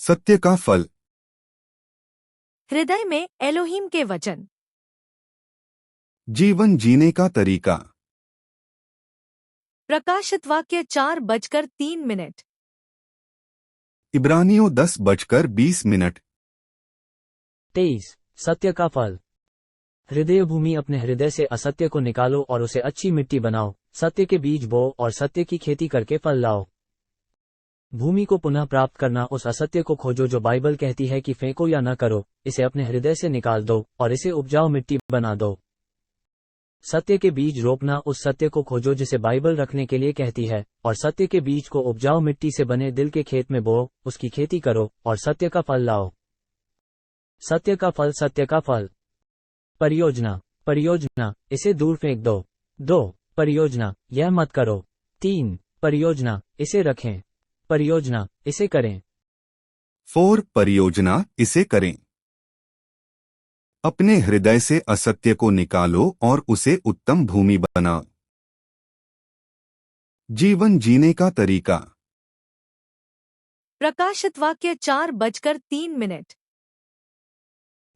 सत्य का फल। हृदय में एलोहीम के वचन। जीवन जीने का तरीका। प्रकाशित वाक्य 4:03। इब्रानियों 10:20। 23। सत्य का फल। हृदय भूमि, अपने हृदय से असत्य को निकालो और उसे अच्छी मिट्टी बनाओ, सत्य के बीज बो और सत्य की खेती करके फल लाओ। भूमि को पुनः प्राप्त करना, उस असत्य को खोजो जो बाइबल कहती है कि फेंको या न करो, इसे अपने हृदय से निकाल दो और इसे उपजाऊ मिट्टी बना दो। सत्य के बीज रोपना, उस सत्य को खोजो जिसे बाइबल रखने के लिए कहती है, और सत्य के बीज को उपजाऊ मिट्टी से बने दिल के खेत में बो, उसकी खेती करो और सत्य का फल लाओ। सत्य का फल। सत्य का फल। परियोजना। परियोजना, इसे दूर फेंक दो। 2 परियोजना, यह मत करो। 3 परियोजना, इसे रखें। परियोजना, इसे करें। 4 परियोजना, इसे करें। अपने हृदय से असत्य को निकालो और उसे उत्तम भूमि बनाओ। जीवन जीने का तरीका। प्रकाशित वाक्य 4:03।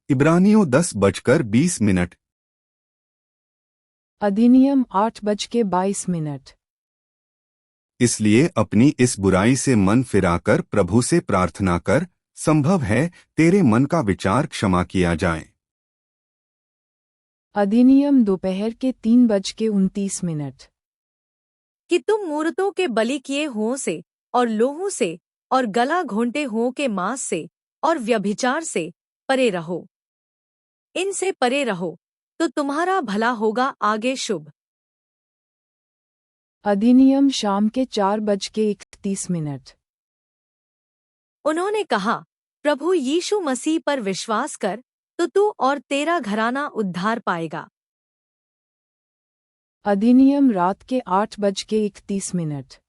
इब्रानियों 10:20। अधिनियम 8:22। इसलिए अपनी इस बुराई से मन फिराकर प्रभु से प्रार्थना कर, संभव है तेरे मन का विचार क्षमा किया जाए। अधिनियम दोपहर के 3:29। कि तुम मूर्तों के बलि किए हुओं से और लोहू से और गला घोंटे हुओं के मांस से और व्यभिचार से परे रहो। इनसे परे रहो तो तुम्हारा भला होगा आगे शुभ। अधिनियम शाम के 4:31। उन्होंने कहा, प्रभु यीशु मसीह पर विश्वास कर तो तू और तेरा घराना उद्धार पाएगा। अधिनियम रात के 8:31।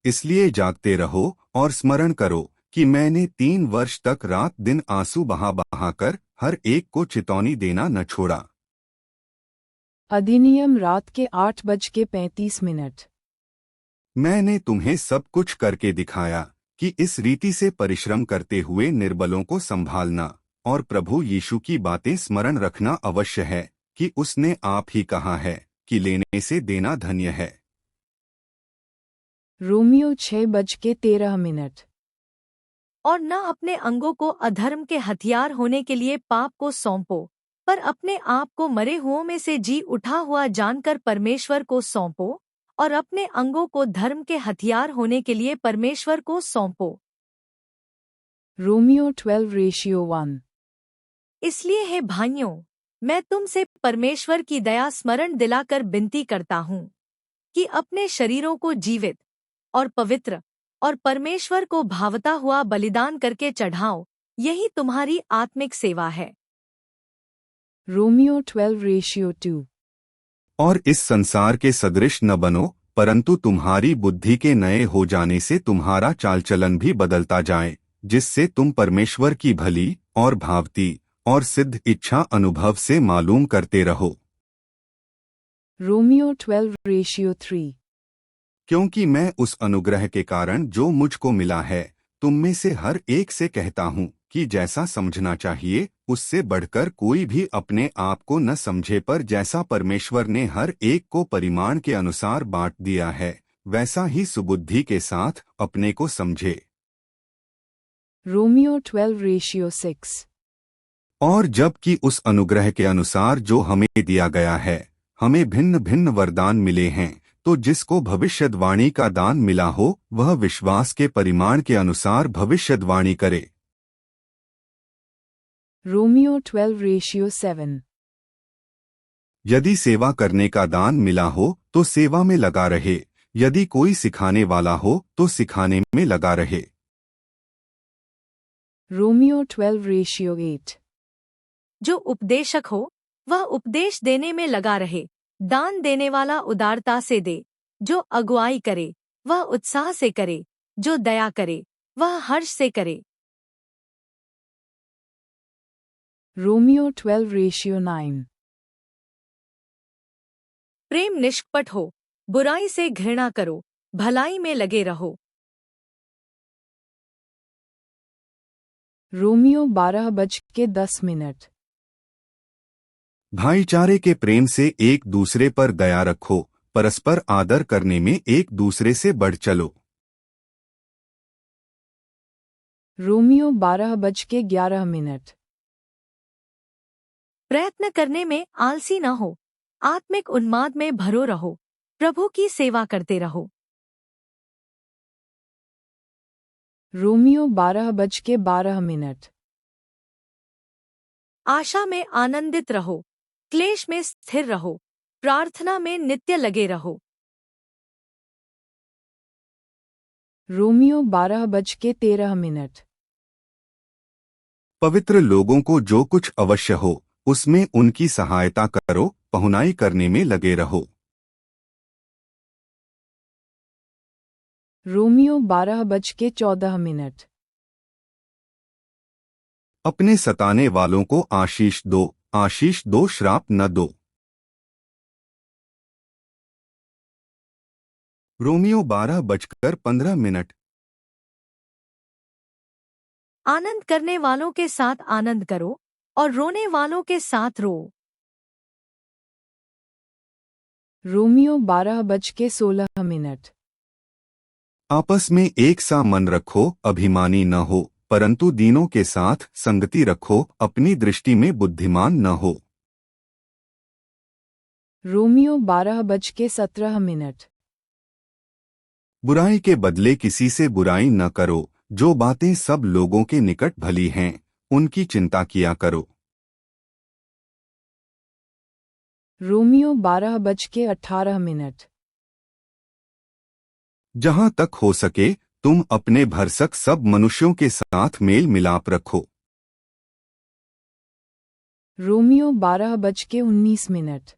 इसलिए जागते रहो और स्मरण करो कि मैंने 3 वर्ष तक रात दिन आंसू बहा कर हर एक को चेतावनी देना न छोड़ा। अधिनियम रात के 8:35। मैंने तुम्हें सब कुछ करके दिखाया कि इस रीति से परिश्रम करते हुए निर्बलों को संभालना और प्रभु यीशु की बातें स्मरण रखना अवश्य है कि उसने आप ही कहा है कि लेने से देना धन्य है। रोमियो 6:13। और न अपने अंगों को अधर्म के हथियार होने के लिए पाप को सौंपो, पर अपने आप को मरे हुओं में से जी उठा हुआ जानकर परमेश्वर को सौंपो, और अपने अंगों को धर्म के हथियार होने के लिए परमेश्वर को सौंपो। रोमियो 12:1। इसलिए हे भाइयों, मैं तुमसे परमेश्वर की दया स्मरण दिलाकर विनती करता हूँ कि अपने शरीरों को जीवित और पवित्र और परमेश्वर को भावता हुआ बलिदान करके चढ़ाओ, यही तुम्हारी आत्मिक सेवा है। रोमियो 12:2। और इस संसार के सदृश न बनो, परंतु तुम्हारी बुद्धि के नए हो जाने से तुम्हारा चालचलन भी बदलता जाए, जिससे तुम परमेश्वर की भली और भावती और सिद्ध इच्छा अनुभव से मालूम करते रहो। रोमियो 12:3। क्योंकि मैं उस अनुग्रह के कारण जो मुझको मिला है, तुम में से हर एक से कहता हूँ कि जैसा समझना चाहिए उससे बढ़कर कोई भी अपने आप को न समझे, पर जैसा परमेश्वर ने हर एक को परिमाण के अनुसार बांट दिया है, वैसा ही सुबुद्धि के साथ अपने को समझे। रोमियो 12:6। और जबकि उस अनुग्रह के अनुसार जो हमें दिया गया है, हमें भिन्न भिन्न वरदान मिले हैं, तो जिसको भविष्यद्वाणी का दान मिला हो वह विश्वास के परिमाण के अनुसार भविष्यद्वाणी करे। रोमियो 12:7। यदि सेवा करने का दान मिला हो तो सेवा में लगा रहे, यदि कोई सिखाने वाला हो तो सिखाने में लगा रहे। रोमियो 12:8। जो उपदेशक हो वह उपदेश देने में लगा रहे, दान देने वाला उदारता से दे, जो अगुवाई करे वह उत्साह से करे, जो दया करे वह हर्ष से करे। रोमियो 12:9। प्रेम निष्कपट हो, बुराई से घृणा करो, भलाई में लगे रहो। रोमियो 12:10। भाईचारे के प्रेम से एक दूसरे पर दया रखो, परस्पर आदर करने में एक दूसरे से बढ़ चलो। रोमियो 12:11। प्रयत्न करने में आलसी न हो, आत्मिक उन्माद में भरो रहो, प्रभु की सेवा करते रहो। रोमियो 12:12। आशा में आनंदित रहो, क्लेश में स्थिर रहो, प्रार्थना में नित्य लगे रहो। रोमियो 12:13। पवित्र लोगों को जो कुछ अवश्य हो उसमें उनकी सहायता करो, पहुनाई करने में लगे रहो। रोमियो 12:14। अपने सताने वालों को आशीष दो, श्राप न दो। रोमियो 12:15। आनंद करने वालों के साथ आनंद करो और रोने वालों के साथ रो। रोमियो 12:16। आपस में एक सा मन रखो, अभिमानी न हो, परंतु दीनों के साथ संगति रखो, अपनी दृष्टि में बुद्धिमान न हो। रोमियो 12:17। बुराई के बदले किसी से बुराई न करो, जो बातें सब लोगों के निकट भली हैं उनकी चिंता किया करो। रोमियो 12:18। जहां तक हो सके तुम अपने भरसक सब मनुष्यों के साथ मेल मिलाप रखो। रोमियो 12:19।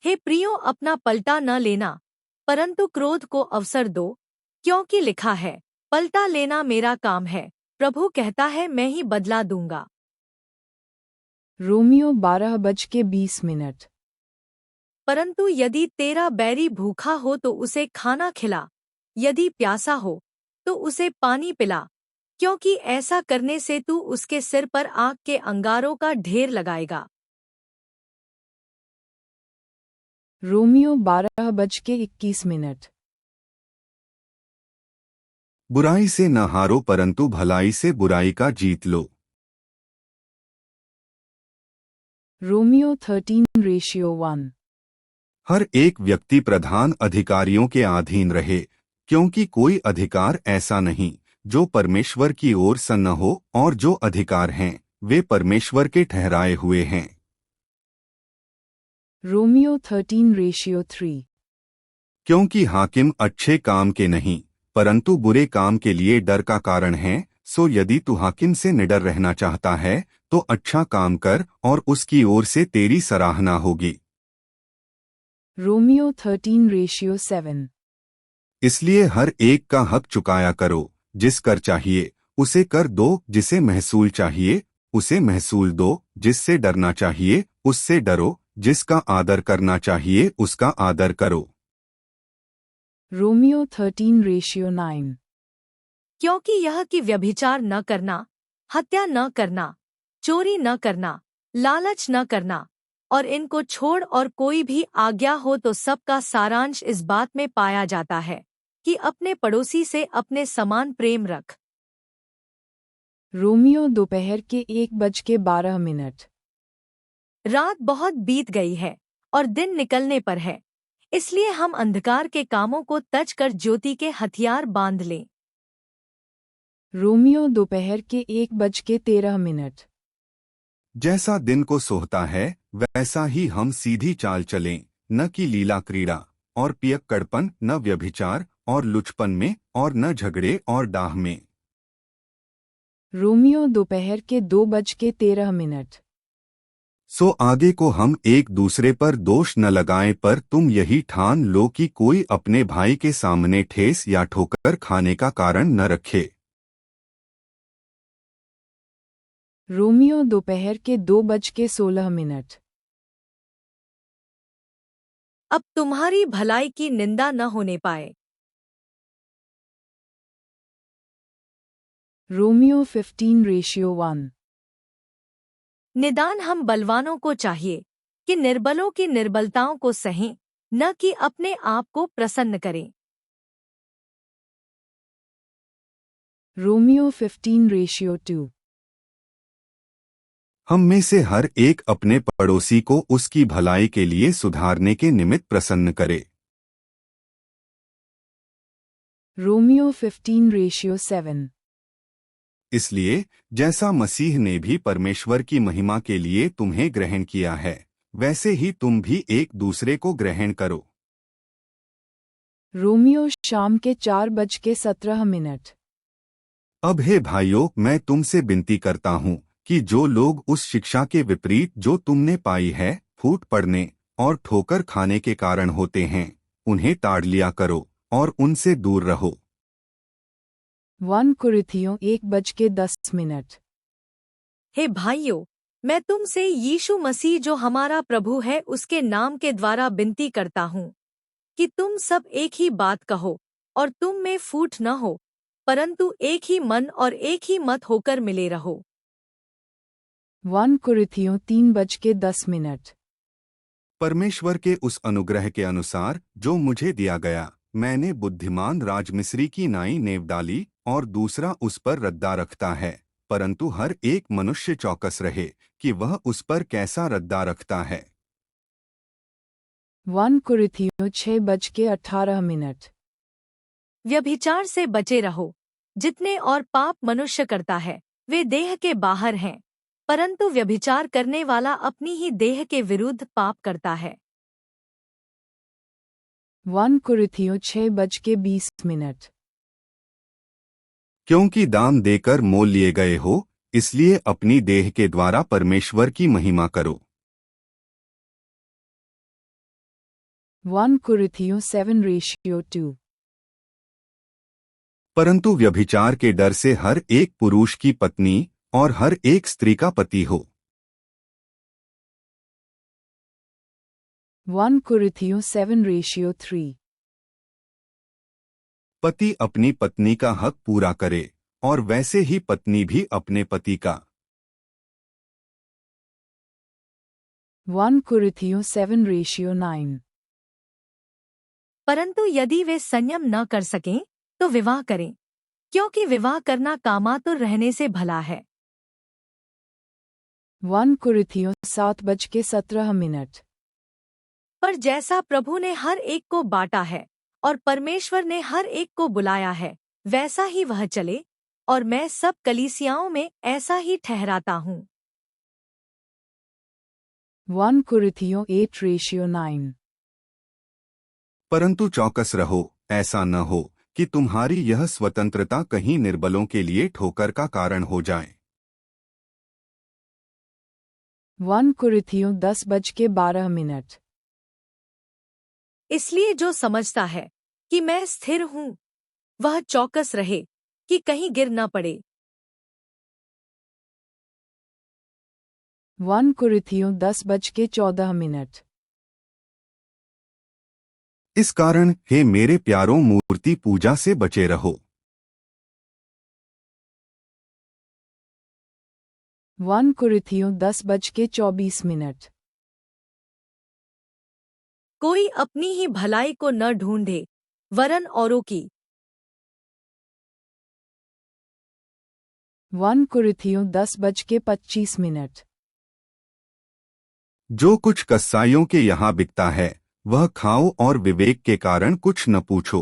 हे प्रियो, अपना पलटा न लेना, परंतु क्रोध को अवसर दो, क्योंकि लिखा है, पलटा लेना मेरा काम है, प्रभु कहता है मैं ही बदला दूंगा। रोमियो 12:20। परंतु यदि तेरा बैरी भूखा हो तो उसे खाना खिला, यदि प्यासा हो तो उसे पानी पिला, क्योंकि ऐसा करने से तू उसके सिर पर आग के अंगारों का ढेर लगाएगा। रोमियो 12:21। बुराई से न हारो, परंतु भलाई से बुराई का जीत लो। रोमियो 13:1। हर एक व्यक्ति प्रधान अधिकारियों के अधीन रहे, क्योंकि कोई अधिकार ऐसा नहीं जो परमेश्वर की ओर से न हो, और जो अधिकार हैं वे परमेश्वर के ठहराए हुए हैं। रोमियो 13:3। क्योंकि हाकिम अच्छे काम के नहीं परंतु बुरे काम के लिए डर का कारण है, सो यदि तू हाकिम से निडर रहना चाहता है तो अच्छा काम कर और उसकी ओर से तेरी सराहना होगी। रोमियो 13:7। इसलिए हर एक का हक चुकाया करो, जिस कर चाहिए उसे कर दो, जिसे महसूल चाहिए उसे महसूल दो, जिससे डरना चाहिए उससे डरो, जिसका आदर करना चाहिए उसका आदर करो। रोमियो 13:9। क्योंकि यह कि व्यभिचार न करना, हत्या न करना, चोरी न करना, लालच न करना, और इनको छोड़ और कोई भी आज्ञा हो तो सबका सारांश इस बात में पाया जाता है कि अपने पड़ोसी से अपने समान प्रेम रख। रोमियो दोपहर के 1:12। रात बहुत बीत गई है और दिन निकलने पर है, इसलिए हम अंधकार के कामों को तज कर ज्योति के हथियार बांध लें। रोमियो दोपहर के 1:13। जैसा दिन को सोहता है वैसा ही हम सीधी चाल चलें, न कि लीला क्रीड़ा और पियक्कड़पन, न व्यभिचार और लुचपन में, और न झगड़े और डाह में। रोमियो दोपहर के 2:13। सो आगे को हम एक दूसरे पर दोष न लगाएं, पर तुम यही ठान लो कि कोई अपने भाई के सामने ठेस या ठोकर खाने का कारण न रखे। रोमियो दोपहर के 2:16। अब तुम्हारी भलाई की निंदा न होने पाए। रोमियो 15:1। निदान हम बलवानों को चाहिए कि निर्बलों की निर्बलताओं को सहें, न कि अपने आप को प्रसन्न करें। रोमियो 15:2। हम में से हर एक अपने पड़ोसी को उसकी भलाई के लिए सुधारने के निमित्त प्रसन्न करे। रोमियो 15:7। इसलिए जैसा मसीह ने भी परमेश्वर की महिमा के लिए तुम्हें ग्रहण किया है, वैसे ही तुम भी एक दूसरे को ग्रहण करो। रोमियो शाम के 4:17। अब हे भाइयों, मैं तुमसे विनती करता हूँ कि जो लोग उस शिक्षा के विपरीत जो तुमने पाई है, फूट पड़ने और ठोकर खाने के कारण होते हैं, उन्हें ताड़ लिया करो और उनसे दूर रहो। 1 कुरिन्थियों 1:10। हे भाइयों, मैं तुमसे यीशु मसीह जो हमारा प्रभु है उसके नाम के द्वारा विनती करता हूँ कि तुम सब एक ही बात कहो और तुम में फूट न हो, परंतु एक ही मन और एक ही मत होकर मिले रहो। 1 कुरिन्थियों 3:10। परमेश्वर के उस अनुग्रह के अनुसार जो मुझे दिया गया, मैंने बुद्धिमान राजमिस्री की नाई नेव डाली और दूसरा उस पर रद्दा रखता है, परंतु हर एक मनुष्य चौकस रहे कि वह उस पर कैसा रद्दा रखता है। 1 कुरिन्थियों 6:18। व्यभिचार से बचे रहो। जितने और पाप मनुष्य करता है वे देह के बाहर हैं, परंतु व्यभिचार करने वाला अपनी ही देह के विरुद्ध पाप करता है। 1 कुरिन्थियों 6:20। क्योंकि दान देकर मोल लिए गए हो, इसलिए अपनी देह के द्वारा परमेश्वर की महिमा करो। 1 कुरिन्थियों 7:2। परंतु व्यभिचार के डर से हर एक पुरुष की पत्नी और हर एक स्त्री का पति हो। 1 कुरिन्थियों 7:3। पति अपनी पत्नी का हक पूरा करे और वैसे ही पत्नी भी अपने पति का। 1 कुरिन्थियों 7:9। परंतु यदि वे संयम न कर सकें तो विवाह करें, क्योंकि विवाह करना कामातुर रहने से भला है। 1 कुरिन्थियों 7:17। पर जैसा प्रभु ने हर एक को बांटा है और परमेश्वर ने हर एक को बुलाया है, वैसा ही वह चले, और मैं सब कलीसियाओं में ऐसा ही ठहराता हूँ। 1 कुरिन्थियों 8:9। परंतु चौकस रहो, ऐसा न हो कि तुम्हारी यह स्वतंत्रता कहीं निर्बलों के लिए ठोकर का कारण हो जाए। 1 कुरिन्थियों 10:12। इसलिए जो समझता है कि मैं स्थिर हूँ, वह चौकस रहे कि कहीं गिर न पड़े। 1 कुरिन्थियों 10:14। इस कारण हे मेरे प्यारों, मूर्ति पूजा से बचे रहो। 1 कुरिन्थियों 10:24। कोई अपनी ही भलाई को न ढूंढे, वरन औरों की। 1 कुरिन्थियों 10:25। जो कुछ कसाईयों के यहाँ बिकता है, वह खाओ और विवेक के कारण कुछ न पूछो।